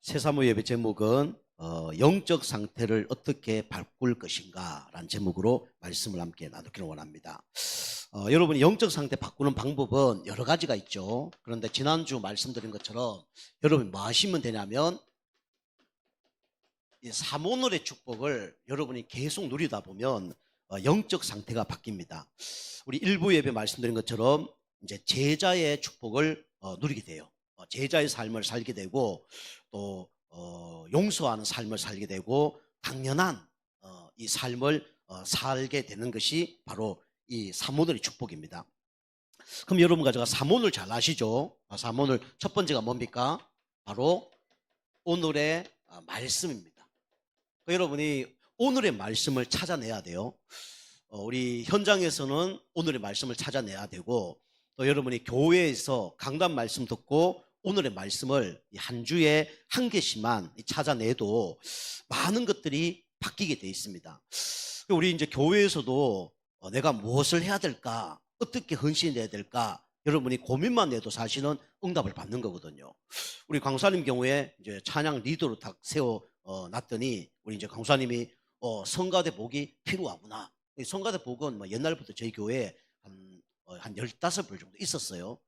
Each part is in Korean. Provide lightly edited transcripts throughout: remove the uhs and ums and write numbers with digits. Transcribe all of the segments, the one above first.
새사모 예배 제목은 영적 상태를 어떻게 바꿀 것인가 라는 제목으로 말씀을 함께 나누기를 원합니다. 여러분이 영적 상태 바꾸는 방법은 여러 가지가 있죠. 그런데 지난주 말씀드린 것처럼 여러분이 뭐 하시면 되냐면 이 사모놀의 축복을 여러분이 계속 누리다 보면 영적 상태가 바뀝니다. 우리 일부 예배 말씀드린 것처럼 이제 제자의 축복을 누리게 돼요. 제자의 삶을 살게 되고 또 용서하는 삶을 살게 되고 당연한 이 삶을 살게 되는 것이 바로 이 사모놀의 축복입니다. 그럼 여러분과 제가 사모놀 잘 아시죠? 사모놀 첫 번째가 뭡니까? 바로 오늘의 말씀입니다. 여러분이 오늘의 말씀을 찾아내야 돼요. 우리 현장에서는 오늘의 말씀을 찾아내야 되고 또 여러분이 교회에서 강단 말씀 듣고 오늘의 말씀을 한 주에 한 개씩만 찾아내도 많은 것들이 바뀌게 돼 있습니다. 우리 이제 교회에서도 내가 무엇을 해야 될까, 어떻게 헌신해야 될까, 여러분이 고민만 해도 사실은 응답을 받는 거거든요. 우리 강사님 경우에 이제 찬양 리더로 딱 세워 놨더니 우리 이제 강사님이 성가대 복이 필요하구나. 성가대 복은 뭐 옛날부터 저희 교회에 한 15불 정도 있었어요.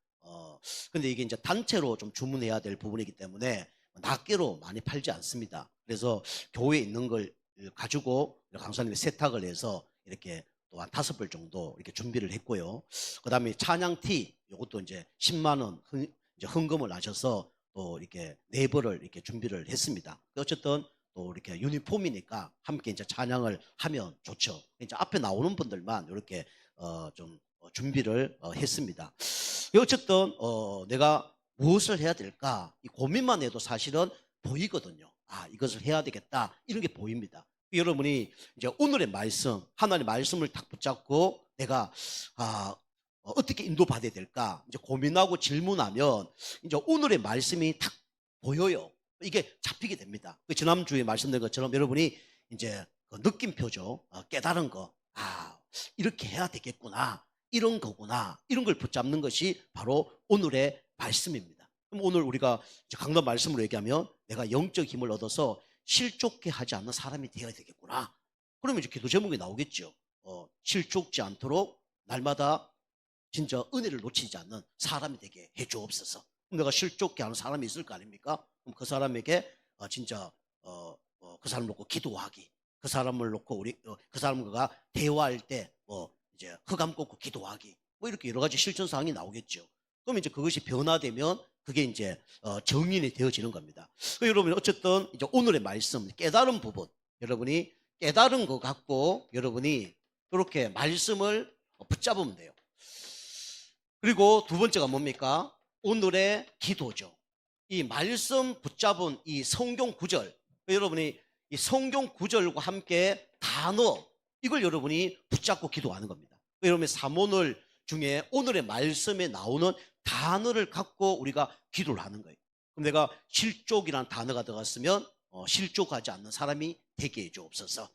근데 이게 이제 단체로 좀 주문해야 될 부분이기 때문에 낱개로 많이 팔지 않습니다. 그래서 교회에 있는 걸 가지고 강사님이 세탁을 해서 이렇게 또 한 5불 정도 이렇게 준비를 했고요. 그 다음에 찬양티, 이것도 이제 10만 원 이제 헌금을 하셔서 또 이렇게 4벌을 이렇게 준비를 했습니다. 어쨌든 또 이렇게 유니폼이니까 함께 이제 찬양을 하면 좋죠. 이제 앞에 나오는 분들만 이렇게 좀 준비를 했습니다. 어쨌든 내가 무엇을 해야 될까 이 고민만 해도 사실은 보이거든요. 이것을 해야 되겠다 이런 게 보입니다. 여러분이 이제 오늘의 말씀, 하나님의 말씀을 딱 붙잡고 내가 어떻게 인도받아야 될까 이제 고민하고 질문하면 이제 오늘의 말씀이 딱 보여요. 이게 잡히게 됩니다. 지난주에 말씀드린 것처럼 여러분이 이제 그 느낌표죠. 깨달은 거. 이렇게 해야 되겠구나. 이런 거구나. 이런 걸 붙잡는 것이 바로 오늘의 말씀입니다. 그럼 오늘 우리가 강단 말씀으로 얘기하면 내가 영적 힘을 얻어서 실족게 하지 않는 사람이 되어야 되겠구나. 그러면 이제 기도 제목이 나오겠죠. 실족지 않도록 날마다 진짜 은혜를 놓치지 않는 사람이 되게 해주옵소서. 그럼 내가 실족게 하는 사람이 있을 거 아닙니까? 그럼 그 사람에게 진짜 그 사람을 놓고 기도하기, 그 사람을 놓고 그 사람과 대화할 때 이제 흑암 꽂고 기도하기, 이렇게 여러 가지 실천 사항이 나오겠죠. 그럼 이제 그것이 변화되면 그게 이제 정인이 되어지는 겁니다. 여러분 어쨌든 이제 오늘의 말씀 깨달은 부분, 여러분이 깨달은 것 갖고 여러분이 그렇게 말씀을 붙잡으면 돼요. 그리고 두 번째가 뭡니까? 오늘의 기도죠. 이 말씀 붙잡은 이 성경 구절, 여러분이 이 성경 구절과 함께 단어, 이걸 여러분이 붙잡고 기도하는 겁니다. 여러분의 사모놀 중에 오늘의 말씀에 나오는 단어를 갖고 우리가 기도를 하는 거예요. 그럼 내가 실족이라는 단어가 들어갔으면 실족하지 않는 사람이 되게 해주옵소서.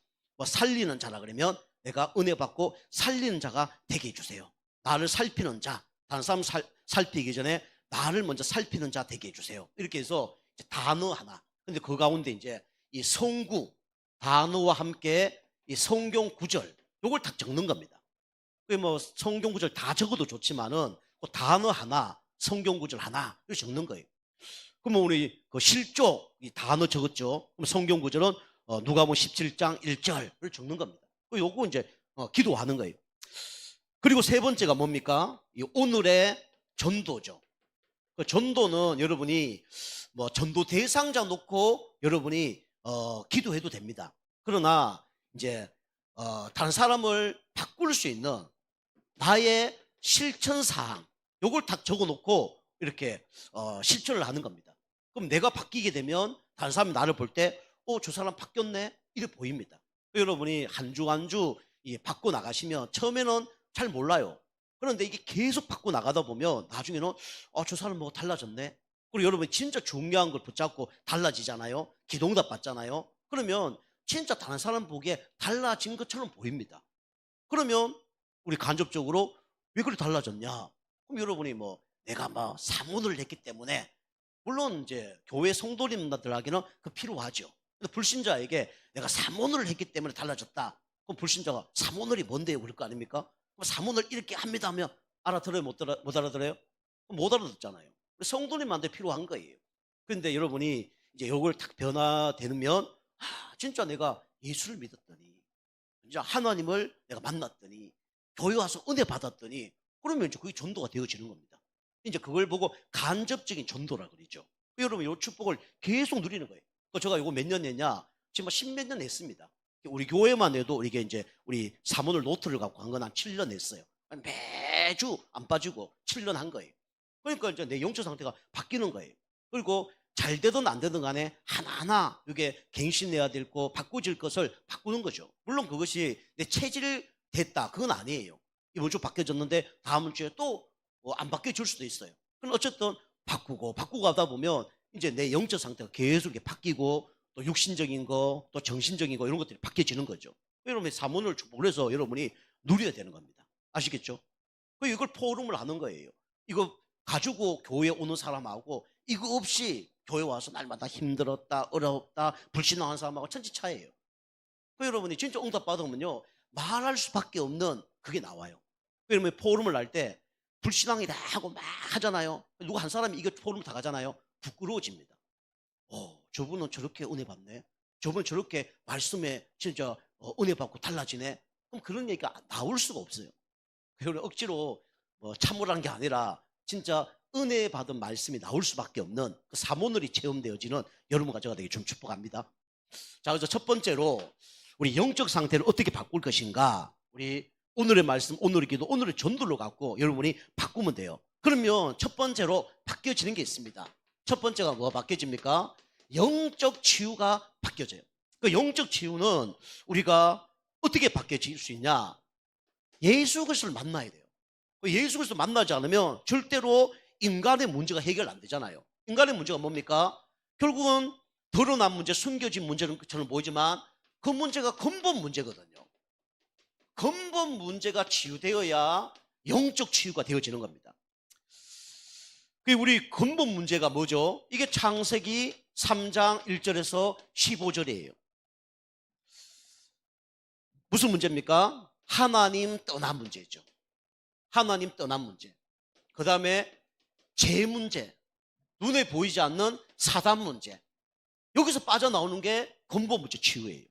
살리는 자라 그러면 내가 은혜 받고 살리는 자가 되게 해주세요. 나를 살피는 자, 다른 사람 살피기 전에 나를 먼저 살피는 자 되게 해주세요. 이렇게 해서 이제 단어 하나. 근데 그 가운데 이제 이 성구 단어와 함께 이 성경 구절 요걸 딱 적는 겁니다. 뭐 성경 구절 다 적어도 좋지만은 그 단어 하나, 성경 구절 하나 이렇게 적는 거예요. 그러면 우리 그 실족 이 단어 적었죠. 그럼 성경 구절은 누가복음 17장 1절을 적는 겁니다. 요거 이제 기도하는 거예요. 그리고 세 번째가 뭡니까? 이 오늘의 전도죠. 그 전도는 여러분이 뭐 전도 대상자 놓고 여러분이 기도해도 됩니다. 그러나 이제 다른 사람을 바꿀 수 있는 나의 실천 사항 요걸 딱 적어놓고 이렇게 실천을 하는 겁니다. 그럼 내가 바뀌게 되면 다른 사람이 나를 볼 때 저 사람 바뀌었네 이렇게 보입니다. 여러분이 한 주 한 주 바꿔 나가시면 처음에는 잘 몰라요. 그런데 이게 계속 바꿔 나가다 보면 나중에는 저 사람 뭐 달라졌네. 그리고 여러분이 진짜 중요한 걸 붙잡고 달라지잖아요. 기도응답 받잖아요. 그러면 진짜 다른 사람 보기에 달라진 것처럼 보입니다. 그러면 우리 간접적으로 왜 그렇게 달라졌냐? 그럼 여러분이 내가 사모를 했기 때문에 물론 이제 교회 성도님들에게는 그 필요하죠. 근데 불신자에게 내가 사모를 했기 때문에 달라졌다. 그럼 불신자가 사모늘이 뭔데요? 그럴 거 아닙니까? 그럼 사모늘 이렇게 합니다 하면 알아들어요? 못 알아들어요? 못 알아듣잖아요. 성도님한테 필요한 거예요. 그런데 여러분이 이제 요걸 딱 변화되면 진짜 내가 예수를 믿었더니 진짜 하나님을 내가 만났더니 교회 와서 은혜 받았더니 그러면 이제 그게 전도가 되어지는 겁니다. 이제 그걸 보고 간접적인 전도라 그러죠. 여러분 이 축복을 계속 누리는 거예요. 제가 이거 몇 년 했냐? 지금 10몇 년 했습니다. 우리 교회만 해도 이게 이제 우리 사모늘 노트를 갖고 한 건 한 7년 했어요. 매주 안 빠지고 7년 한 거예요. 그러니까 이제 내 영적 상태가 바뀌는 거예요. 그리고 잘 되든 안 되든 간에 하나하나 이게 갱신해야 될 거, 바꾸질 것을 바꾸는 거죠. 물론 그것이 내 체질 됐다. 그건 아니에요. 이번 주 바뀌어졌는데 다음 주에 또 안 바뀌어질 수도 있어요. 그럼 어쨌든 바꾸고 하다 보면 이제 내 영적 상태가 계속 이렇게 바뀌고 또 육신적인 거, 또 정신적인 거 이런 것들이 바뀌어지는 거죠. 여러분이 사문을 축복해서 여러분이 누려야 되는 겁니다. 아시겠죠? 이걸 포럼을 하는 거예요. 이거 가지고 교회 오는 사람하고 이거 없이 교회 와서 날마다 힘들었다, 어렵다, 불신앙한 사람하고 천지 차이예요. 여러분이 진짜 응답 받으면요 말할 수밖에 없는 그게 나와요. 그러면 포럼을 할 때 불신앙이다 하고 막 하잖아요. 누구 한 사람이 이거 포럼 다 가잖아요. 부끄러워집니다. 저분은 저렇게 은혜 받네. 저분은 저렇게 말씀에 진짜 은혜 받고 달라지네. 그럼 그런 얘기가 나올 수가 없어요. 그걸 억지로 참으라는 게 아니라 진짜 은혜 받은 말씀이 나올 수밖에 없는 그 사모늘이 체험되어지는 여러분과 제가 되게 좀 축복합니다. 자, 그래서 첫 번째로 우리 영적 상태를 어떻게 바꿀 것인가? 우리 오늘의 말씀, 오늘의 기도, 오늘의 전도로 갖고 여러분이 바꾸면 돼요. 그러면 첫 번째로 바뀌어지는 게 있습니다. 첫 번째가 뭐가 바뀌어집니까? 영적 치유가 바뀌어져요. 그 영적 치유는 우리가 어떻게 바뀌어질 수 있냐? 예수 그리스도를 만나야 돼요. 예수 그리스도 만나지 않으면 절대로 인간의 문제가 해결 안 되잖아요. 인간의 문제가 뭡니까? 결국은 드러난 문제, 숨겨진 문제는 저는 보이지만 그 문제가 근본 문제거든요. 근본 문제가 치유되어야 영적 치유가 되어지는 겁니다. 우리 근본 문제가 뭐죠? 이게 창세기 3장 1절에서 15절이에요. 무슨 문제입니까? 하나님 떠난 문제죠. 하나님 떠난 문제. 그 다음에 죄 문제. 눈에 보이지 않는 사단 문제. 여기서 빠져나오는 게 근본 문제 치유예요.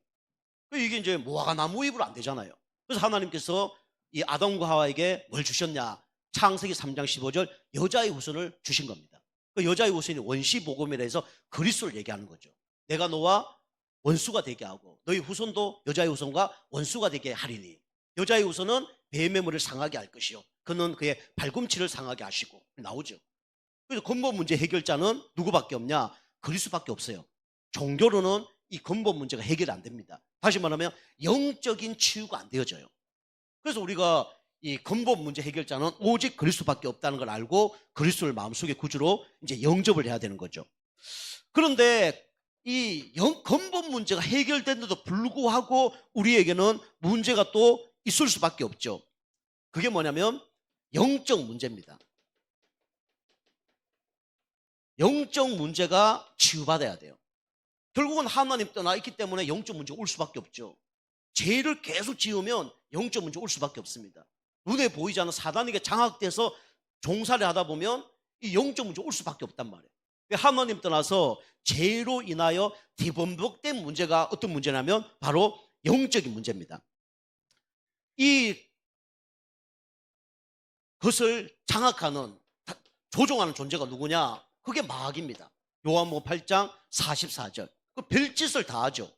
이게 이제 무화과 나무 잎으로 안 되잖아요. 그래서 하나님께서 이 아담과 하와에게 뭘 주셨냐? 창세기 3장 15절 여자의 후손을 주신 겁니다. 그 여자의 후손이 원시복음이라 해서 그리스도를 얘기하는 거죠. 내가 너와 원수가 되게 하고 너희 후손도 여자의 후손과 원수가 되게 하리니 여자의 후손은 뱀의 머리를 상하게 할 것이요 그는 그의 발꿈치를 상하게 하시고 나오죠. 그래서 근본 문제 해결자는 누구밖에 없냐? 그리스도밖에 없어요. 종교로는 이 근본 문제가 해결이 안 됩니다. 다시 말하면 영적인 치유가 안 되어져요. 그래서 우리가 이 근본 문제 해결자는 오직 그리스도밖에 없다는 걸 알고 그리스도를 마음속에 구주로 이제 영접을 해야 되는 거죠. 그런데 이 근본 문제가 해결됐는데도 불구하고 우리에게는 문제가 또 있을 수밖에 없죠. 그게 뭐냐면 영적 문제입니다. 영적 문제가 치유받아야 돼요. 결국은 하나님 떠나 있기 때문에 영적 문제가 올 수밖에 없죠. 죄를 계속 지으면 영적 문제가 올 수밖에 없습니다. 눈에 보이지 않는 사단에게 장악돼서 종살이 하다 보면 이 영적 문제가 올 수밖에 없단 말이에요. 하나님 떠나서 죄로 인하여 뒤범벅된 문제가 어떤 문제냐면 바로 영적인 문제입니다. 이 것을 장악하는 조종하는 존재가 누구냐? 그게 마귀입니다. 요한복음 8장 44절. 그 별짓을 다 하죠.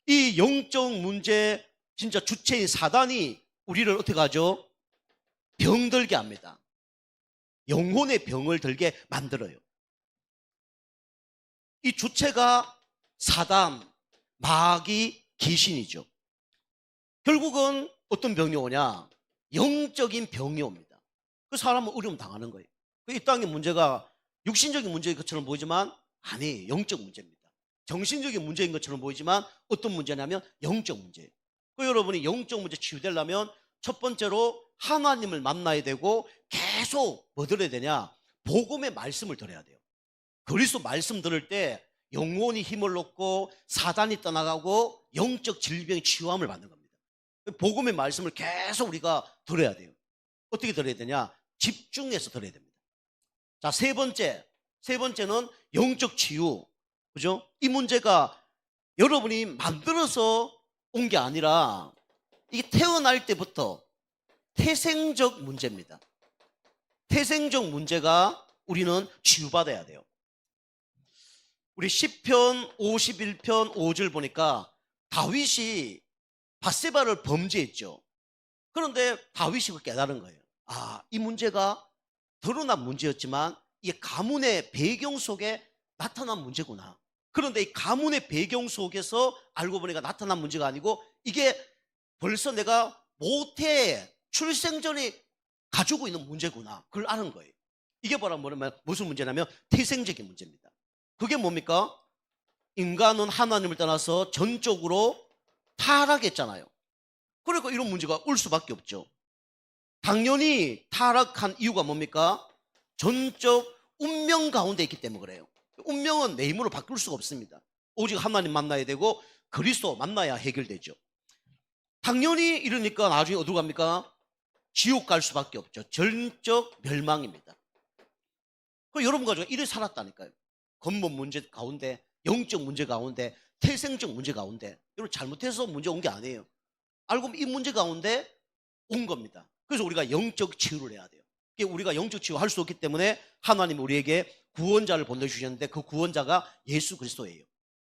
이 영적 문제 진짜 주체인 사단이 우리를 어떻게 하죠? 병들게 합니다. 영혼의 병을 들게 만들어요. 이 주체가 사단, 마귀, 귀신이죠. 결국은 어떤 병이 오냐? 영적인 병이 옵니다. 그 사람은 어려움 당하는 거예요. 이 땅의 문제가 육신적인 문제인 것처럼 보이지만 아니에요. 영적 문제입니다. 정신적인 문제인 것처럼 보이지만 어떤 문제냐면 영적 문제예요. 여러분이 영적 문제 치유되려면 첫 번째로 하나님을 만나야 되고 계속 뭐 들어야 되냐? 복음의 말씀을 들어야 돼요. 그리스도 말씀 들을 때 영혼이 힘을 얻고 사단이 떠나가고 영적 질병의 치유함을 받는 겁니다. 복음의 말씀을 계속 우리가 들어야 돼요. 어떻게 들어야 되냐? 집중해서 들어야 됩니다. 자, 세 번째는 영적 치유. 그죠? 이 문제가 여러분이 만들어서 온 게 아니라 이게 태어날 때부터 태생적 문제입니다. 태생적 문제가 우리는 치유받아야 돼요. 우리 시편 51편 5절 보니까 다윗이 밧세바를 범죄했죠. 그런데 다윗이 깨달은 거예요. 아, 이 문제가 드러난 문제였지만 이게 가문의 배경 속에 나타난 문제구나. 그런데 이 가문의 배경 속에서 알고 보니까 나타난 문제가 아니고 이게 벌써 내가 모태에 출생 전에 가지고 있는 문제구나. 그걸 아는 거예요. 이게 뭐냐면 무슨 문제냐면 태생적인 문제입니다. 그게 뭡니까? 인간은 하나님을 떠나서 전적으로 타락했잖아요. 그러니까 이런 문제가 올 수밖에 없죠. 당연히 타락한 이유가 뭡니까? 전적 운명 가운데 있기 때문에 그래요. 운명은 내 힘으로 바꿀 수가 없습니다. 오직 하나님 만나야 되고 그리스도 만나야 해결되죠. 당연히 이러니까 나중에 어디로 갑니까? 지옥 갈 수밖에 없죠. 전적 멸망입니다. 그 여러분 가지고 이래 살았다니까요. 근본 문제 가운데, 영적 문제 가운데, 태생적 문제 가운데. 여러분 잘못해서 문제 온 게 아니에요. 알고 보면 이 문제 가운데 온 겁니다. 그래서 우리가 영적 치유를 해야 돼요. 우리가 영적 치유할 수 없기 때문에 하나님 우리에게 구원자를 보내주셨는데 그 구원자가 예수 그리스도예요.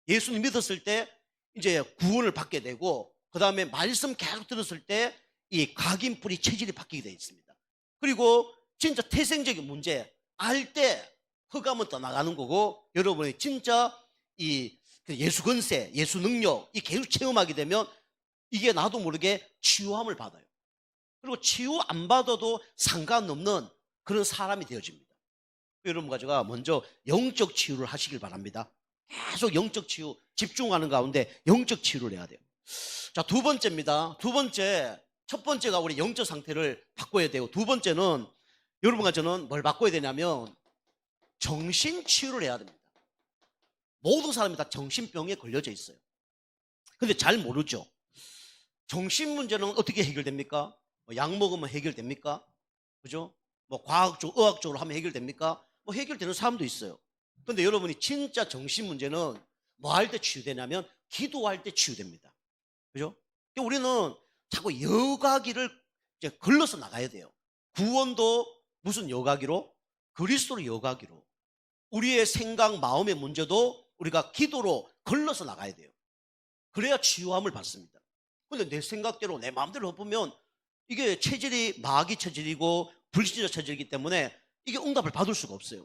예수님 믿었을 때 이제 구원을 받게 되고 그 다음에 말씀 계속 들었을 때 이 각인뿌리 체질이 바뀌게 되어 있습니다. 그리고 진짜 태생적인 문제 알 때 흑암은 떠나가는 거고 여러분이 진짜 이 예수 권세, 예수 능력 이 계속 체험하게 되면 이게 나도 모르게 치유함을 받아요. 그리고 치유 안 받아도 상관없는 그런 사람이 되어집니다. 여러분 가지고 먼저 영적 치유를 하시길 바랍니다. 계속 영적 치유 집중하는 가운데 영적 치유를 해야 돼요. 자, 두 번째입니다. 첫 번째가 우리 영적 상태를 바꿔야 되고 두 번째는 여러분과 저는 뭘 바꿔야 되냐면 정신 치유를 해야 됩니다. 모든 사람이 다 정신병에 걸려져 있어요. 근데 잘 모르죠. 정신 문제는 어떻게 해결됩니까? 약 먹으면 해결됩니까? 그죠? 과학적, 의학적으로 하면 해결됩니까? 해결되는 사람도 있어요. 근데 여러분이 진짜 정신 문제는 뭐 할 때 치유되냐면 기도할 때 치유됩니다. 그죠? 우리는 자꾸 여가기를 이제 걸러서 나가야 돼요. 구원도 무슨 여가기로? 그리스도로 여가기로. 우리의 생각, 마음의 문제도 우리가 기도로 걸러서 나가야 돼요. 그래야 치유함을 받습니다. 근데 내 생각대로 내 마음대로 보면 이게 체질이 마귀 체질이고 불신자 체질이기 때문에 이게 응답을 받을 수가 없어요.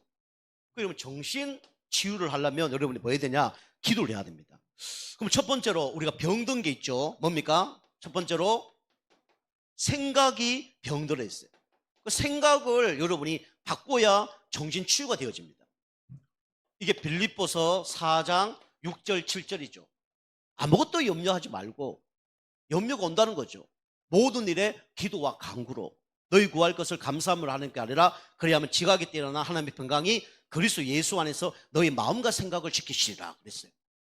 그러면 정신 치유를 하려면 여러분이 뭐 해야 되냐? 기도를 해야 됩니다. 그럼 첫 번째로 우리가 병든 게 있죠. 뭡니까? 첫 번째로 생각이 병들어 있어요. 그 생각을 여러분이 바꿔야 정신 치유가 되어집니다. 이게 빌립보서 4장 6절 7절이죠. 아무것도 염려하지 말고 염려가 온다는 거죠. 모든 일에 기도와 간구로 너희 구할 것을 감사함으로 하는 게 아니라 그래야만 지각이 뛰어나 하나님의 평강이 그리스도 예수 안에서 너희 마음과 생각을 지키시리라 그랬어요.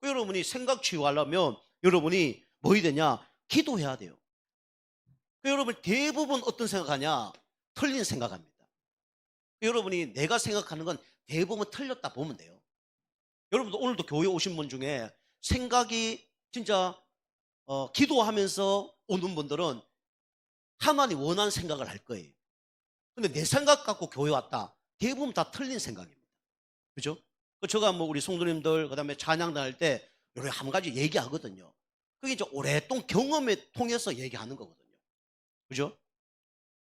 여러분이 생각 치유하려면 여러분이 뭐 해야 되냐? 기도해야 돼요. 여러분 대부분 어떤 생각하냐? 틀린 생각합니다. 여러분이 내가 생각하는 건 대부분 틀렸다 보면 돼요. 여러분도 오늘도 교회 오신 분 중에 생각이 진짜 기도하면서 오는 분들은 하나님 원하는 생각을 할 거예요. 근데 내 생각 갖고 교회 왔다. 대부분 다 틀린 생각입니다. 그죠? 제가 우리 성도님들 그다음에 찬양 다닐 때 여러 한 가지 얘기하거든요. 그게 이제 오랫동안 경험에 통해서 얘기하는 거거든요. 그죠?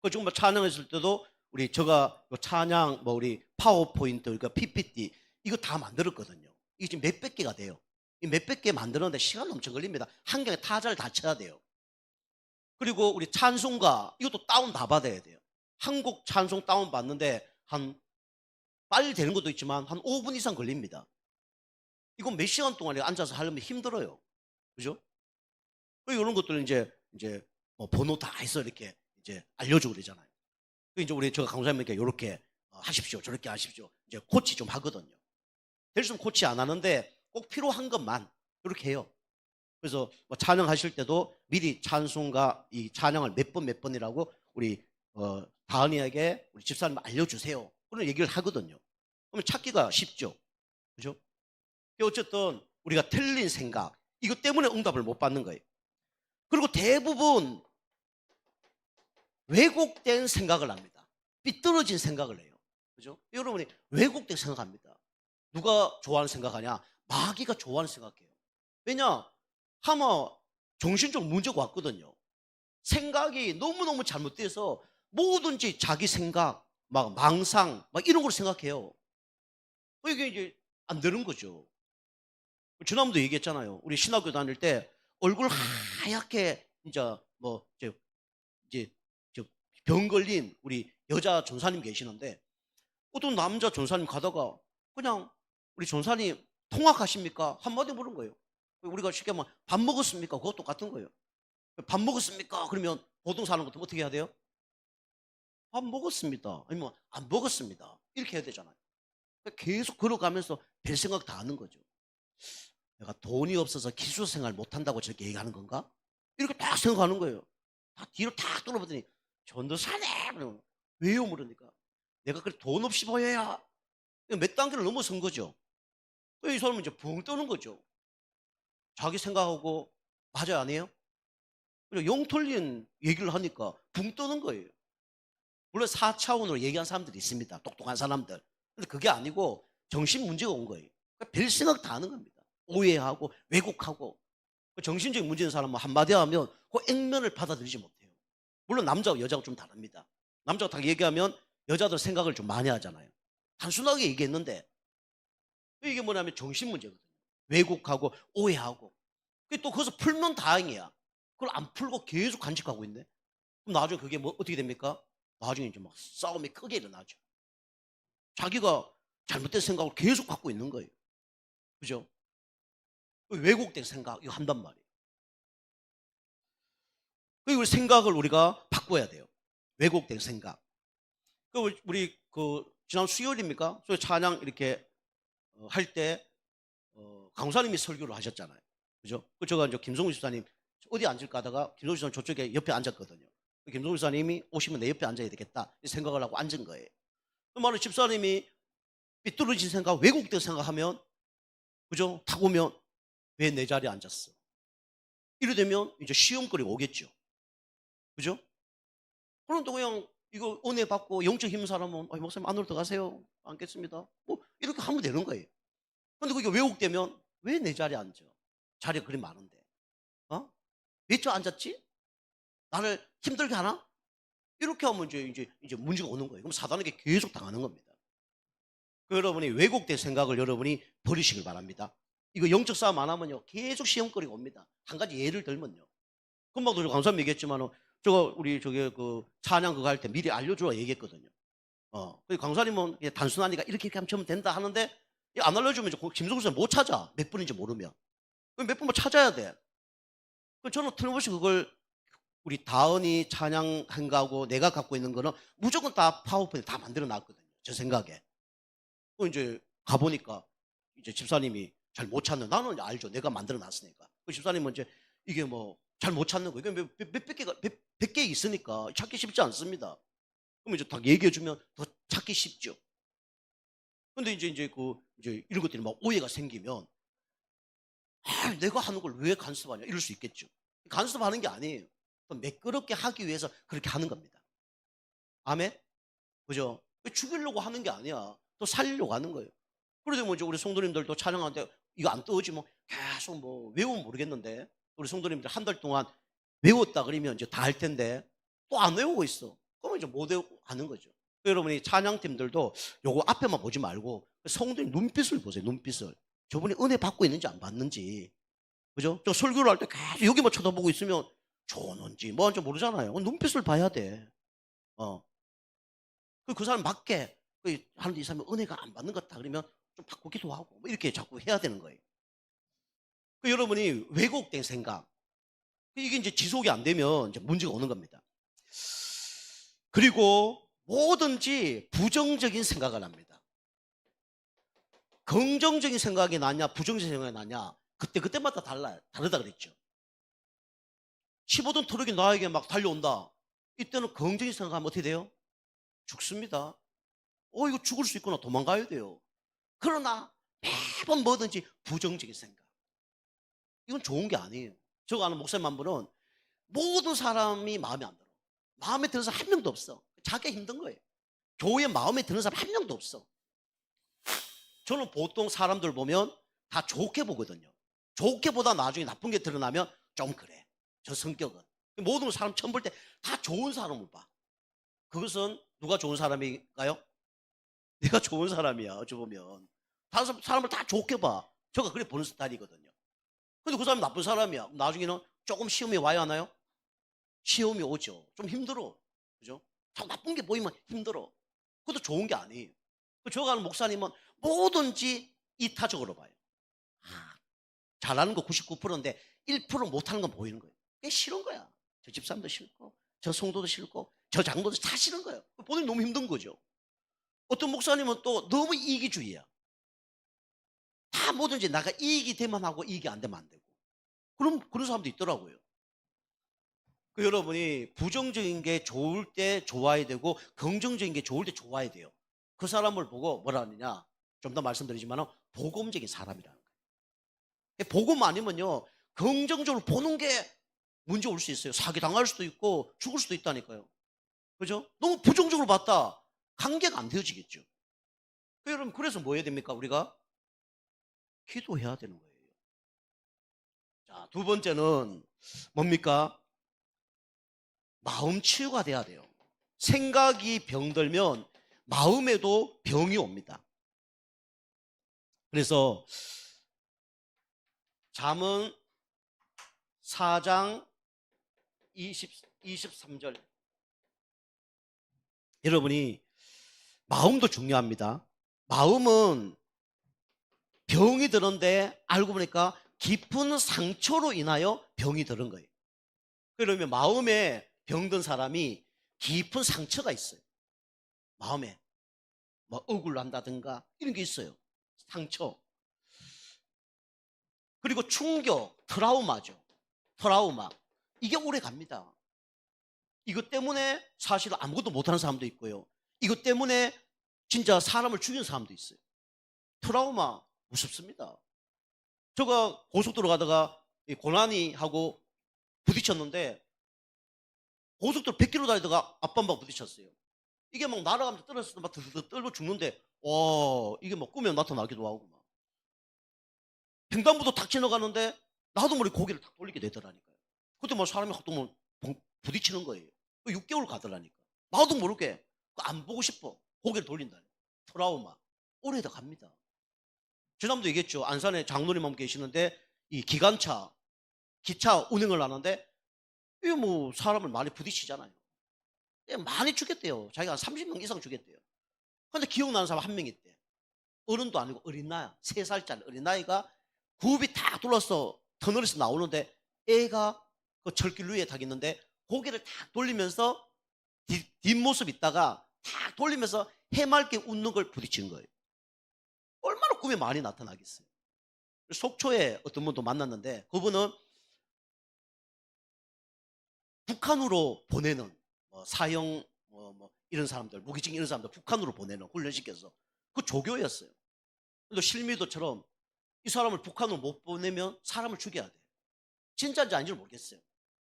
지금 찬양했을 때도 제가 찬양 우리 파워포인트 그러니까 PPT 이거 다 만들었거든요. 이게 지금 몇백 개가 돼요. 이 몇백 개 만드는데 시간 엄청 걸립니다. 한 개의 타자를 다 쳐야 돼요. 그리고 우리 찬송가 이것도 다운 다 받아야 돼요. 한국 찬송 다운 받는데 빨리 되는 것도 있지만 한 5분 이상 걸립니다. 이건 몇 시간 동안 앉아서 하려면 힘들어요. 그죠? 이런 것들은 이제 번호 다 해서 이렇게 이제 알려주고 그러잖아요. 이제 제가 강사님께 이렇게 하십시오. 저렇게 하십시오. 이제 코치 좀 하거든요. 벨좀 코치 안 하는데 꼭 필요한 것만 그렇게 해요. 그래서 뭐 찬양하실 때도 미리 찬송가 이 찬양을 몇 번이라고 우리 다은이에게 우리 집사님 알려주세요. 그런 얘기를 하거든요. 그러면 찾기가 쉽죠. 그죠? 어쨌든 우리가 틀린 생각 이것 때문에 응답을 못 받는 거예요. 그리고 대부분 왜곡된 생각을 합니다. 삐뚤어진 생각을 해요. 그죠? 여러분이 왜곡된 생각합니다. 누가 좋아하는 생각하냐? 마귀가 좋아하는 생각해요. 왜냐? 하마 정신적 문제가 왔거든요. 생각이 너무너무 잘못돼서 뭐든지 자기 생각, 막 망상, 막 이런 걸 생각해요. 이게 이제 안 되는 거죠. 지난번도 얘기했잖아요. 우리 신학교 다닐 때 얼굴 하얗게 진짜 뭐 이제 병 걸린 우리 여자 전사님 계시는데 어떤 남자 전사님 가다가 그냥 우리 전사님 통학하십니까? 한마디 물은 거예요. 우리가 쉽게 말하면 밥 먹었습니까? 그것도 똑같은 거예요. 밥 먹었습니까? 그러면 보통 사는 것도 어떻게 해야 돼요? 밥 먹었습니다. 아니면 안 먹었습니다. 이렇게 해야 되잖아요. 계속 걸어가면서 별 생각 다 하는 거죠. 내가 돈이 없어서 기술 생활 못 한다고 저렇게 얘기하는 건가? 이렇게 딱 생각하는 거예요. 다 뒤로 탁 돌아보더니 전도사네! 왜요? 물으니까 내가 그래 돈 없이 보여야 몇 단계를 넘어선 거죠. 이 사람은 이제 붕 뜨는 거죠. 자기 생각하고 맞아요, 아니에요? 영 털린 얘기를 하니까 붕 뜨는 거예요. 물론 4차원으로 얘기한 사람들이 있습니다. 똑똑한 사람들. 근데 그게 아니고 정신 문제가 온 거예요. 그러니까 별 생각 다 하는 겁니다. 오해하고 왜곡하고 정신적인 문제 있는 사람은 한마디 하면 그 액면을 받아들이지 못해요. 물론 남자와 여자가 좀 다릅니다. 남자가 딱 얘기하면 여자들 생각을 좀 많이 하잖아요. 단순하게 얘기했는데 이게 뭐냐면 정신 문제거든요. 왜곡하고 오해하고 또 거기서 풀면 다행이야. 그걸 안 풀고 계속 간직하고 있네. 그럼 나중에 그게 뭐 어떻게 됩니까? 나중에 이제 막 싸움이 크게 일어나죠. 자기가 잘못된 생각을 계속 갖고 있는 거예요. 그죠? 왜곡된 생각 이거 한단 말이에요. 그리고 생각을 우리가 바꿔야 돼요. 왜곡된 생각. 우리 지난 수요일입니까? 찬양 이렇게 할 때 강사님이 설교를 하셨잖아요. 그죠? 제가 이제 김성우 집사님 어디 앉을까 하다가 김성우 집사님 저쪽에 옆에 앉았거든요. 김성우 집사님이 오시면 내 옆에 앉아야 되겠다 생각을 하고 앉은 거예요. 그 말은 집사님이 삐뚤어진 생각, 왜곡된 생각하면 그죠? 탁 오면 왜 내 자리에 앉았어? 이래 되면 이제 시험거리가 오겠죠. 그죠? 그런데 그냥 이거 은혜 받고 영적 힘 사람은 목사님 안으로 들어가세요. 앉겠습니다. 뭐 이렇게 하면 되는 거예요. 근데 그게 왜곡되면 왜 내 자리에 앉아? 자리가 그리 많은데. 왜 저 앉았지? 나를 힘들게 하나? 이렇게 하면 이제 문제가 오는 거예요. 그럼 사단에게 계속 당하는 겁니다. 여러분이 왜곡된 생각을 여러분이 버리시길 바랍니다. 이거 영적 싸움 안 하면요. 계속 시험거리가 옵니다. 한 가지 예를 들면요. 금방도 강사님 얘기했지만 우리 찬양 그거 할 때 미리 알려주라 얘기했거든요. 강사님은 단순하니까 이렇게 하면 된다 하는데 안 알려주면 김성수 선생 못 찾아. 몇 분인지 모르면. 몇 분만 찾아야 돼. 저는 틀림없이 그걸 우리 다은이 찬양한 거하고 내가 갖고 있는 거는 무조건 다 파워포인트 다 만들어 놨거든요. 제 생각에. 이제 가보니까 이제 집사님이 잘 못 찾는, 나는 알죠. 내가 만들어 놨으니까. 집사님은 이제 이게 뭐 잘 못 찾는 거. 이게 몇 개 있으니까 찾기 쉽지 않습니다. 그럼 이제 딱 얘기해 주면 더 찾기 쉽죠. 근데 이제 이런 것들이 막 오해가 생기면 내가 하는 걸 왜 간섭하냐 이럴 수 있겠죠. 간섭하는 게 아니에요. 또 매끄럽게 하기 위해서 그렇게 하는 겁니다. 아멘? 그죠? 죽이려고 하는 게 아니야. 또 살리려고 하는 거예요. 그러다 뭐 이제 우리 성도님들도 찬양하는데 이거 안 떠오지 뭐 계속 뭐 외우면 모르겠는데 우리 성도님들 한 달 동안 외웠다 그러면 이제 다 할 텐데 또 안 외우고 있어. 그러면 이제 못 외우고 하는 거죠. 여러분이 찬양팀들도 요거 앞에만 보지 말고 성도님 눈빛을 보세요. 눈빛을. 저분이 은혜 받고 있는지 안 받는지. 그죠? 저 설교를 할 때 계속 여기만 쳐다보고 있으면 좋은지 뭐한지 모르잖아요. 눈빛을 봐야 돼. 그 사람 맞게 하는데 이 사람이 은혜가 안 받는 것 같다 그러면 좀 바꾸기도 하고 뭐 이렇게 자꾸 해야 되는 거예요. 여러분이 왜곡된 생각 이게 이제 지속이 안 되면 이제 문제가 오는 겁니다. 그리고 뭐든지 부정적인 생각을 합니다. 긍정적인 생각이 나냐 부정적인 생각이 나냐 그때마다 다르다 그랬죠. 15톤 트럭이 나에게 막 달려온다. 이때는 긍정적인 생각하면 어떻게 돼요? 죽습니다. 이거 죽을 수 있구나. 도망가야 돼요. 그러나 매번 뭐든지 부정적인 생각. 이건 좋은 게 아니에요. 제가 아는 목사님 한 분은 모든 사람이 마음에 안 들어. 마음에 드는 사람 한 명도 없어. 자기가 힘든 거예요. 교회에 마음에 드는 사람 한 명도 없어. 저는 보통 사람들 보면 다 좋게 보거든요. 좋게 보다 나중에 나쁜 게 드러나면 좀 그래. 저 성격은. 모든 사람 처음 볼 때 다 좋은 사람을 봐. 그것은 누가 좋은 사람일까요? 내가 좋은 사람이야. 어찌 보면. 다른 사람을 다 좋게 봐. 제가 그래 보는 스타일이거든요. 근데 그 사람이 나쁜 사람이야. 나중에는 조금 시험이 와야 하나요? 시험이 오죠. 좀 힘들어. 그죠? 자, 나쁜 게 보이면 힘들어. 그것도 좋은 게 아니에요. 제가 아는 목사님은 뭐든지 이타적으로 봐요. 아, 잘하는 거 99%인데 1% 못하는 건 보이는 거예요. 그게 싫은 거야. 저 집사람도 싫고, 저 성도도 싫고, 저 장로도 다 싫은 거예요. 보니 너무 힘든 거죠. 어떤 목사님은 또 너무 이기주의야. 다 뭐든지 나가 이익이 되면 하고 이익이 안 되면 안 되고. 그런 사람도 있더라고요. 여러분이 부정적인 게 좋을 때 좋아야 되고 긍정적인 게 좋을 때 좋아야 돼요. 그 사람을 보고 뭐라 하느냐? 좀 더 말씀드리지만 복음적인 사람이라는 거예요. 복음 아니면요. 긍정적으로 보는 게 문제 올 수 있어요. 사기 당할 수도 있고 죽을 수도 있다니까요. 그죠? 너무 부정적으로 봤다. 관계가 안 되어지겠죠. 여러분 그래서 뭐 해야 됩니까? 우리가 기도해야 되는 거예요. 자, 두 번째는 뭡니까? 마음 치유가 돼야 돼요. 생각이 병들면 마음에도 병이 옵니다. 그래서 잠언 4장 23절 여러분이 마음도 중요합니다. 마음은 병이 드는데 알고 보니까 깊은 상처로 인하여 병이 드는 거예요. 그러면 마음에 병든 사람이 깊은 상처가 있어요. 마음에 뭐 억울한다든가 이런 게 있어요. 상처. 그리고 충격, 트라우마죠. 트라우마. 이게 오래 갑니다. 이것 때문에 사실 아무것도 못하는 사람도 있고요. 이것 때문에 진짜 사람을 죽인 사람도 있어요. 트라우마 무섭습니다. 제가 고속도로 가다가 고난이하고 부딪혔는데 고속도로 100km 달리다가 앞범벅 부딪혔어요. 이게 막 날아가면서 떨어졌을 때 막 떨고 죽는데 와 이게 막 꿈에 나타나기도 하고 막 횡단보도 탁 지나가는데 나도 모르게 고개를 탁 돌리게 되더라니까요. 그때 뭐 사람이 또 부딪히는 거예요. 6개월 가더라니까. 나도 모르게 안 보고 싶어. 고개를 돌린다니. 트라우마. 오래다 갑니다. 지난번도 얘기했죠. 안산에 장로님 한 분 계시는데 이 기관차, 기차 운행을 하는데 이거 뭐 사람을 많이 부딪히잖아요. 많이 죽겠대요. 자기가 한 30명 이상 죽겠대요. 근데 기억나는 사람 한 명 있대. 어른도 아니고 어린 나이, 3살짜리 어린 나이가 굽이 탁 둘러서 터널에서 나오는데 애가 그 철길 위에 탁 있는데 고개를 탁 돌리면서 뒷모습 있다가 탁 돌리면서 해맑게 웃는 걸 부딪히는 거예요. 얼마나 꿈에 많이 나타나겠어요. 속초에 어떤 분도 만났는데 그분은 북한으로 보내는 사형 이런 사람들 무기징 이런 사람들 북한으로 보내는 훈련시켜서 그 조교였어요. 근데 실미도처럼 이 사람을 북한으로 못 보내면 사람을 죽여야 돼. 진짜인지 아닌지 모르겠어요.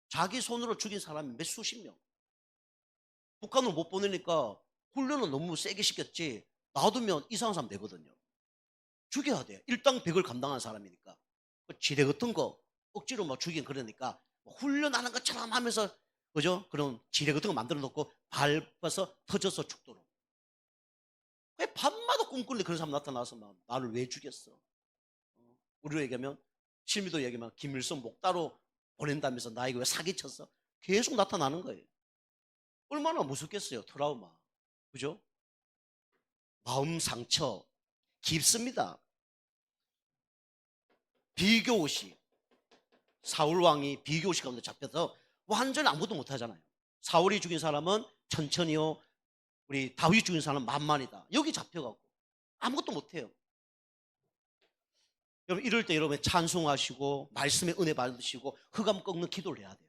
자기 손으로 죽인 사람이 몇 수십 명. 북한으로 못 보내니까 훈련은 너무 세게 시켰지 놔두면 이상한 사람 되거든요. 죽여야 돼. 일당백을 감당한 사람이니까. 지뢰 같은 거 억지로 막 죽인 그러니까 훈련하는 것처럼 하면서 그죠? 그런 지뢰 같은 거 만들어 놓고 밟아서 터져서 죽도록. 왜 밤마다 꿈꾸는데 그런 사람 나타나서 막 나를 왜 죽였어? 우리로 얘기하면 실미도 얘기하면 김일성 목따로 보낸다면서 나에게 왜 사기쳤어? 계속 나타나는 거예요. 얼마나 무섭겠어요. 트라우마. 그죠? 마음 상처 깊습니다. 비교의식. 사울왕이 비교의식 가운데 잡혀서 완전히 아무것도 못하잖아요. 사울이 죽인 사람은 천천히요. 우리 다윗이 죽인 사람은 만만이다. 여기 잡혀가고 아무것도 못해요. 여러분 이럴 때 여러분 찬송하시고 말씀의 은혜 받으시고 흑암 꺾는 기도를 해야 돼요.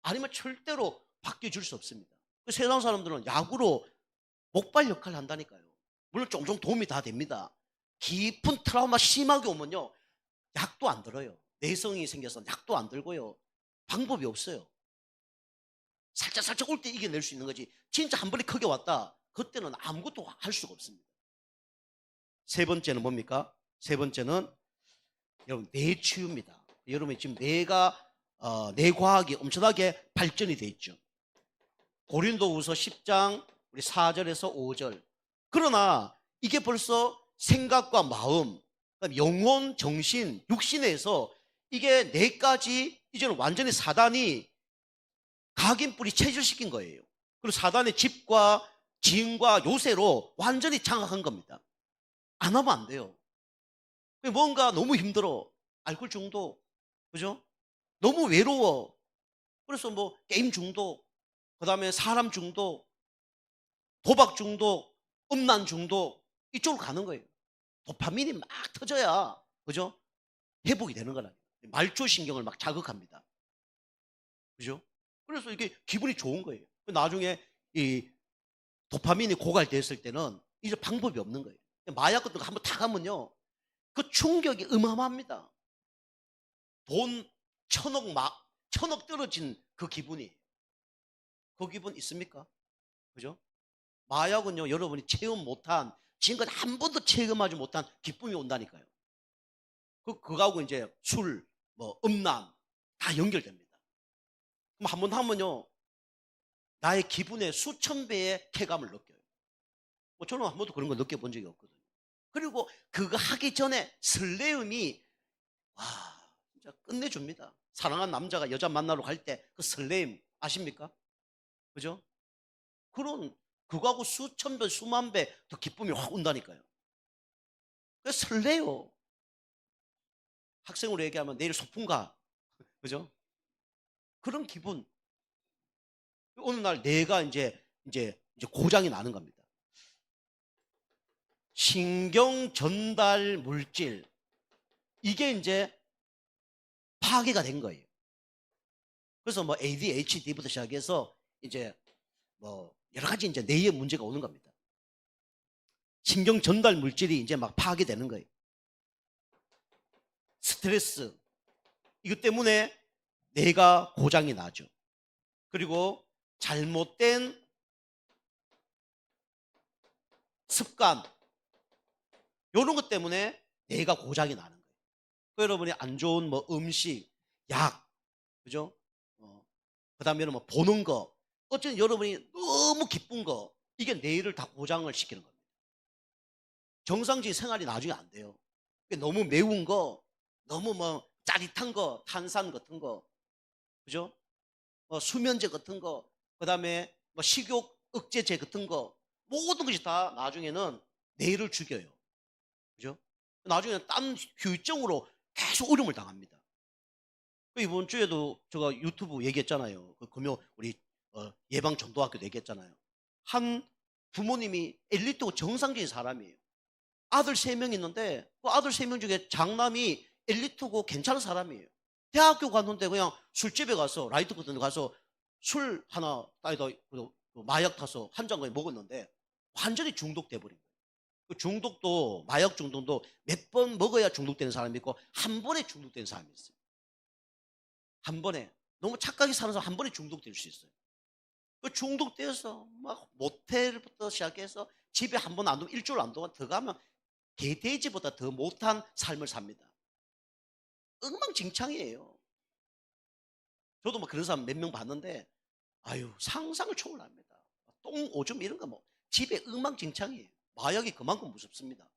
아니면 절대로 바뀌어줄 수 없습니다. 세상 사람들은 약으로 목발 역할을 한다니까요. 물론 종종 도움이 다 됩니다. 깊은 트라우마 심하게 오면요, 약도 안 들어요. 내성이 생겨서 약도 안 들고요. 방법이 없어요. 살짝 올 때 이겨낼 수 있는 거지. 진짜 한 번에 크게 왔다, 그때는 아무것도 할 수가 없습니다. 세 번째는 뭡니까? 세 번째는 여러분 뇌치유입니다. 여러분 지금 뇌과학이 엄청나게 발전이 돼 있죠. 고린도후서 10장 우리 4절에서 5절. 그러나 이게 벌써 생각과 마음, 영혼, 정신, 육신에서 이게 뇌까지 이제는 완전히 사단이 각인뿌리 체질시킨 거예요. 그리고 사단의 집과 지은과 요새로 완전히 장악한 겁니다. 안 하면 안 돼요. 뭔가 너무 힘들어. 알코올 중독, 그죠? 너무 외로워. 그래서 뭐 게임 중독, 그 다음에 사람 중독, 도박 중독, 음란 중독, 이쪽으로 가는 거예요. 도파민이 막 터져야, 그죠? 회복이 되는 거라. 말초신경을 막 자극합니다. 그죠? 그래서 이게 기분이 좋은 거예요. 나중에 이 도파민이 고갈됐을 때는 이제 방법이 없는 거예요. 마약 같은 거 한번 다 가면요, 그 충격이 어마어마합니다. 돈 천억 떨어진 그 기분이. 그 기분 있습니까? 그죠? 마약은요, 여러분이 체험 못한, 지금까지 한 번도 체험하지 못한 기쁨이 온다니까요. 그거하고 이제 술, 뭐, 음란, 다 연결됩니다. 그럼 한 번 하면요, 나의 기분에 수천 배의 쾌감을 느껴요. 뭐 저는 한 번도 그런 걸 느껴본 적이 없거든요. 그리고 그거 하기 전에 설레임이, 와, 진짜 끝내줍니다. 사랑하는 남자가 여자 만나러 갈 때 그 설레임 아십니까? 그죠? 그거하고 수천 배, 수만 배 더 기쁨이 확 온다니까요. 그래서 설레요. 학생으로 얘기하면 내일 소풍 가. 그죠? 그런 기분. 어느 날 내가 이제 고장이 나는 겁니다. 신경 전달 물질. 이게 이제 파괴가 된 거예요. 그래서 뭐 ADHD부터 시작해서 이제 뭐 여러 가지 이제 뇌에 문제가 오는 겁니다. 신경 전달 물질이 이제 막 파괴되는 거예요. 스트레스. 이것 때문에 뇌가 고장이 나죠. 그리고 잘못된 습관, 이런 것 때문에 뇌가 고장이 나는 거예요. 여러분이 안 좋은 뭐 음식, 약, 그죠? 그 다음에 뭐 보는 거, 어쨌든 여러분이 너무 기쁜 거, 이게 뇌를 다 고장을 시키는 겁니다. 정상적인 생활이 나중에 안 돼요. 너무 매운 거, 너무 뭐 짜릿한 거, 탄산 같은 거, 그죠? 수면제 같은 거, 그 다음에 뭐 식욕 억제제 같은 거, 모든 것이 다 나중에는 뇌를 죽여요. 그죠? 나중에는 딴 후유증으로 계속 어려움을 당합니다. 이번 주에도 제가 유튜브 얘기했잖아요. 그 금요 우리 예방 전도학교도 얘기했잖아요. 한 부모님이 엘리트고 정상적인 사람이에요. 아들 3명 있는데 그 아들 3명 중에 장남이 엘리트고 괜찮은 사람이에요. 대학교 갔는데 그냥 술집에 가서 라이트 같은 데 가서 술 하나 따위다 마약 타서 한 잔 그냥 먹었는데 완전히 중독돼 버린 거예요. 그 중독도, 마약 중독도 몇 번 먹어야 중독되는 사람이 있고 한 번에 중독되는 사람이 있어요. 한 번에. 너무 착하게 사는 사람 한 번에 중독될 수 있어요. 그 중독돼서 막 모텔부터 시작해서 집에 한 번 안 두면 일주일 안 동안 더 가면 개돼지보다 더 못한 삶을 삽니다. 엉망진창이에요. 저도 뭐 그런 사람 몇 명 봤는데 아유, 상상을 초월합니다. 똥 오줌 이런 거 뭐 집에 엉망진창이에요. 마약이 그만큼 무섭습니다.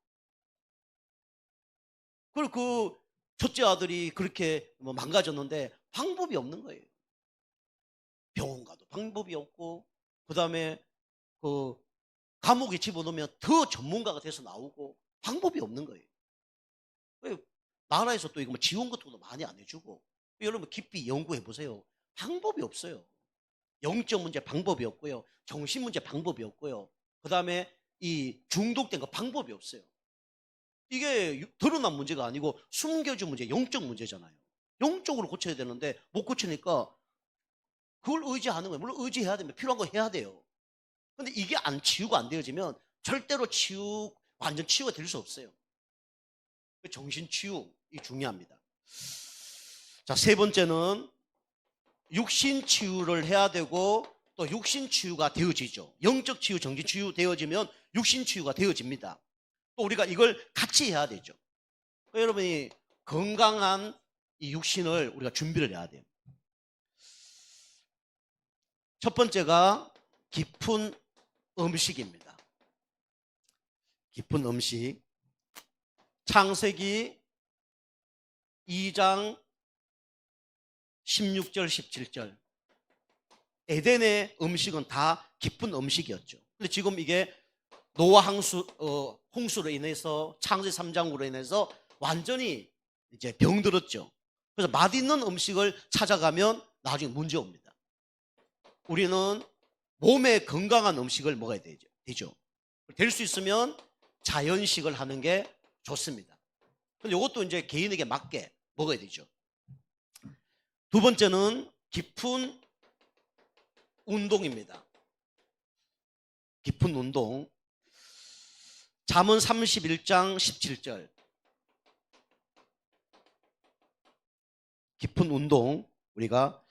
그리고 그 첫째 아들이 그렇게 뭐 망가졌는데 방법이 없는 거예요. 병원 가도 방법이 없고, 그 다음에 그 감옥에 집어넣으면 더 전문가가 돼서 나오고 방법이 없는 거예요. 나라에서 또 이거 뭐 지원 같은 것도 많이 안 해주고, 여러분 깊이 연구해 보세요. 방법이 없어요. 영적 문제 방법이 없고요. 정신 문제 방법이 없고요. 그 다음에 이 중독된 거 방법이 없어요. 이게 드러난 문제가 아니고 숨겨진 문제, 영적 문제잖아요. 영적으로 고쳐야 되는데 못 고치니까 그걸 의지하는 거예요. 물론 의지해야 됩니다. 필요한 거 해야 돼요. 근데 이게 안 치유가 안 되어지면 절대로 완전 치유가 될 수 없어요. 정신 치유, 이 중요합니다. 자, 세 번째는 육신 치유를 해야 되고 또 육신 치유가 되어지죠. 영적 치유, 정신 치유 되어지면 육신 치유가 되어집니다. 또 우리가 이걸 같이 해야 되죠. 여러분이 건강한 이 육신을 우리가 준비를 해야 돼요. 첫 번째가 깊은 음식입니다. 깊은 음식. 창세기 2장 16절 17절. 에덴의 음식은 다 깊은 음식이었죠. 근데 지금 이게 노아 홍수로 인해서 창세기 3장으로 인해서 완전히 이제 병들었죠. 그래서 맛있는 음식을 찾아가면 나중에 문제 옵니다. 우리는 몸에 건강한 음식을 먹어야 되죠. 될 수 있으면 자연식을 하는 게 좋습니다. 근데 이것도 이제 개인에게 맞게 먹어야 되죠. 두 번째는 깊은 운동입니다. 깊은 운동. 잠언 31장 17절. 깊은 운동. 우리가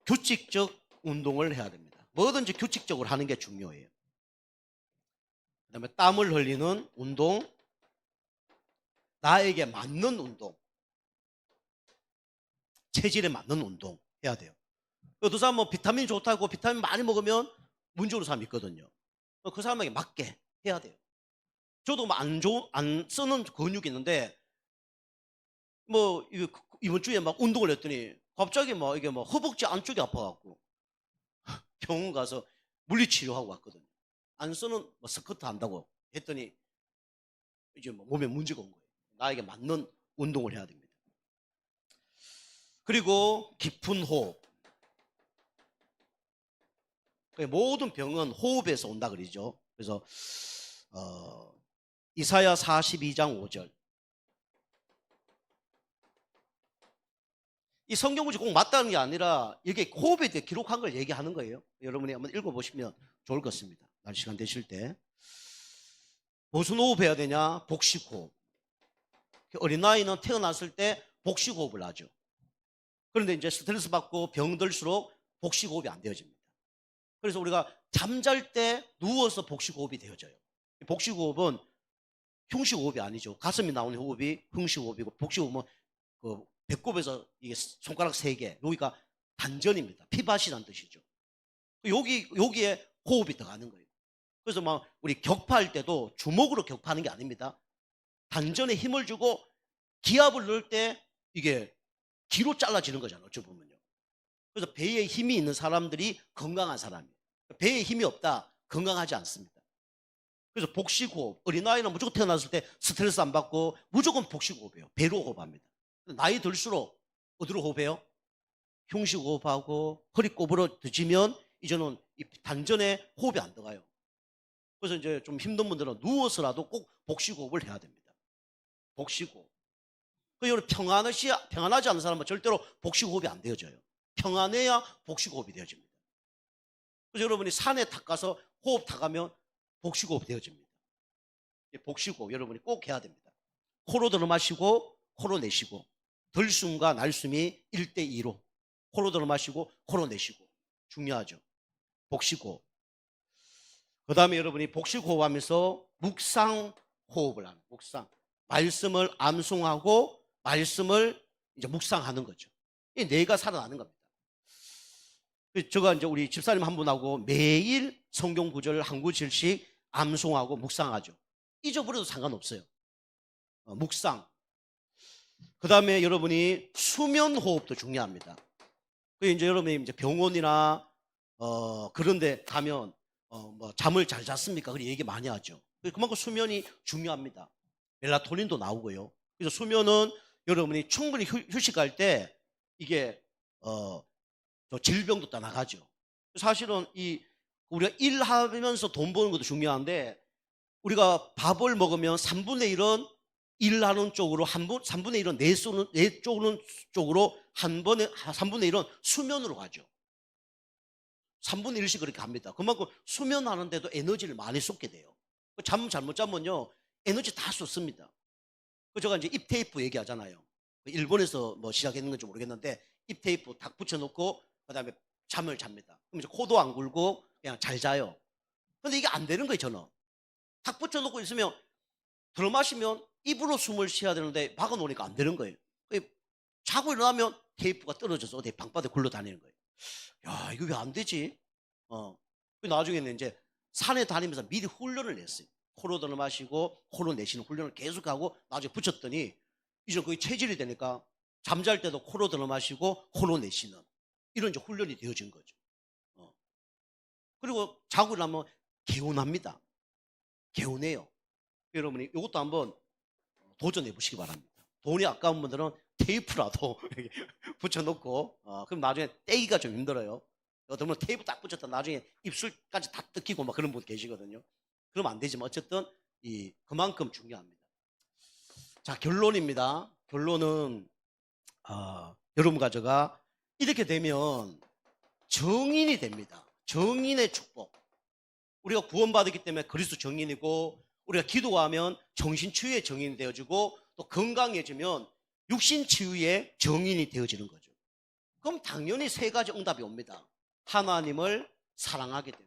규칙적 운동을 해야 됩니다. 뭐든지 규칙적으로 하는 게 중요해요. 그 다음에 땀을 흘리는 운동, 나에게 맞는 운동, 체질에 맞는 운동 해야 돼요. 어떤 사람은 뭐 비타민 좋다고 비타민 많이 먹으면 문제 오는 사람이 있거든요. 그 사람에게 맞게 해야 돼요. 저도 뭐 안 쓰는 근육이 있는데 뭐 이번 주에 막 운동을 했더니 갑자기 막 이게 뭐 허벅지 안쪽이 아파갖고 병원 가서 물리치료하고 왔거든요. 안 쓰는 뭐 스쿼트 한다고 했더니 이제 뭐 몸에 문제가 온 거예요. 나에게 맞는 운동을 해야 됩니다. 그리고 깊은 호흡. 모든 병은 호흡에서 온다 그러죠. 그래서 이사야 42장 5절. 이 성경구지 꼭 맞다는 게 아니라 이게 호흡에 대해 기록한 걸 얘기하는 거예요. 여러분이 한번 읽어보시면 좋을 것 같습니다. 날 시간 되실 때. 무슨 호흡해야 되냐? 복식호흡. 어린아이는 태어났을 때 복식호흡을 하죠. 그런데 이제 스트레스 받고 병들수록 복식호흡이 안 되어집니다. 그래서 우리가 잠잘 때 누워서 복식호흡이 되어져요. 복식호흡은 흉식호흡이 아니죠. 가슴이 나오는 호흡이 흉식호흡이고, 복식호흡은 그 배꼽에서 이게 손가락 3개, 여기가 단전입니다. 피밭이라는 뜻이죠. 여기에 호흡이 들어가는 거예요. 그래서 막 우리 격파할 때도 주먹으로 격파하는 게 아닙니다. 단전에 힘을 주고 기압을 넣을 때 이게 기로 잘라지는 거잖아요. 어찌 보면요. 그래서 배에 힘이 있는 사람들이 건강한 사람이에요. 배에 힘이 없다, 건강하지 않습니다. 그래서 복식호흡. 어린아이는 무조건 태어났을 때 스트레스 안 받고 무조건 복식호흡이에요. 배로 호흡합니다. 나이 들수록 어디로 호흡해요? 흉식호흡하고 허리 꼬부러지면 이제는 이 단전에 호흡이 안 들어가요. 그래서 이제 좀 힘든 분들은 누워서라도 꼭 복식호흡을 해야 됩니다. 복식호흡. 여러분 평안하지 않은 사람은 절대로 복식호흡이 안 되어져요. 평안해야 복식호흡이 되어집니다. 그래서 여러분이 산에 탁 가서 호흡 타가면 복식호흡 되어집니다. 복식호흡 여러분이 꼭 해야 됩니다. 코로 들어 마시고 코로 내쉬고, 들숨과 날숨이 1대2로 코로 들어 마시고 코로 내쉬고, 중요하죠. 복식호흡. 그 다음에 여러분이 복식호흡 하면서 묵상호흡을 하는, 묵상. 말씀을 암송하고 말씀을 이제 묵상하는 거죠. 이 뇌가 살아나는 겁니다. 제가 이제 우리 집사님 한 분하고 매일 성경 구절을 한 구절씩 암송하고 묵상하죠. 잊어버려도 상관없어요. 묵상. 그 다음에 여러분이 수면 호흡도 중요합니다. 이제 여러분이 이제 병원이나 그런데 가면 뭐 잠을 잘 잤습니까? 그런 얘기 많이 하죠. 그만큼 수면이 중요합니다. 멜라토닌도 나오고요. 그래서 수면은 여러분이 충분히 휴식할 때 이게 질병도 떠나가죠. 사실은 우리가 일하면서 돈 버는 것도 중요한데, 우리가 밥을 먹으면 3분의 1은 일하는 쪽으로 3분의 1은 내쏘는 쪽으로 3분의 1은 수면으로 가죠. 3분의 1씩 그렇게 갑니다. 그만큼 수면하는데도 에너지를 많이 쏟게 돼요. 잠 잘못 자면요, 에너지 다 쏟습니다. 제가 이제 입테이프 얘기하잖아요. 일본에서 뭐 시작했는 건지 모르겠는데, 입테이프 딱 붙여놓고 그다음에 잠을 잡니다. 그럼 이제 코도 안 굴고 그냥 잘 자요. 근데 이게 안 되는 거예요, 저는. 탁 붙여놓고 있으면 들어 마시면 입으로 숨을 쉬어야 되는데 막아놓으니까 안 되는 거예요. 자고 일어나면 테이프가 떨어져서 어디 방바닥에 굴러다니는 거예요. 야, 이거 왜 안 되지? 나중에는 이제 산에 다니면서 미리 훈련을 냈어요. 코로 들어 마시고 코로 내쉬는 훈련을 계속하고 나중에 붙였더니 이제 거의 체질이 되니까 잠잘 때도 코로 들어 마시고 코로 내쉬는 이런 이제 훈련이 되어진 거죠. 그리고 자고 일어나면 개운합니다. 개운해요. 여러분이 이것도 한번 도전해 보시기 바랍니다. 돈이 아까운 분들은 테이프라도 붙여놓고 그럼 나중에 떼기가 좀 힘들어요. 어떤 분은 테이프 딱 붙였다 나중에 입술까지 다 뜯기고 막 그런 분 계시거든요. 그러면 안 되지만 어쨌든 그만큼 중요합니다. 자, 결론입니다. 결론은 여러분 가져가 이렇게 되면 정인이 됩니다. 정인의 축복. 우리가 구원받았기 때문에 그리스도 정인이고, 우리가 기도하면 정신치유의 정인이 되어지고, 또 건강해지면 육신치유의 정인이 되어지는 거죠. 그럼 당연히 세 가지 응답이 옵니다. 하나님을 사랑하게 되고,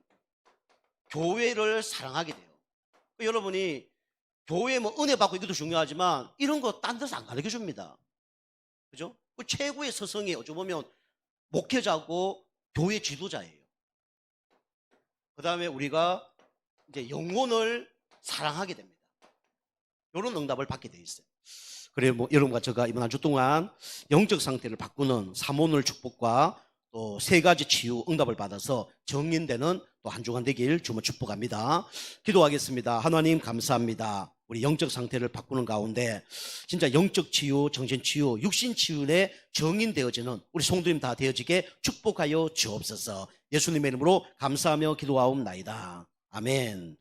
교회를 사랑하게 돼요. 여러분이 교회 뭐 은혜 받고 이것도 중요하지만 이런 거 딴 데서 안 가르쳐 줍니다. 그죠? 최고의 스승이 어찌 보면 목회자고 교회 지도자예요. 그 다음에 우리가 이제 영혼을 사랑하게 됩니다. 이런 응답을 받게 돼 있어요. 그래 뭐 여러분과 제가 이번 한 주 동안 영적 상태를 바꾸는 사모늘 축복과 또 세 가지 치유 응답을 받아서 정인되는 또 한 주간 되길 주님 축복합니다. 기도하겠습니다. 하나님 감사합니다. 우리 영적 상태를 바꾸는 가운데 진짜 영적 치유, 정신 치유, 육신 치유에 정인되어지는 우리 성도님 다 되어지게 축복하여 주옵소서. 예수님의 이름으로 감사하며 기도하옵나이다. 아멘.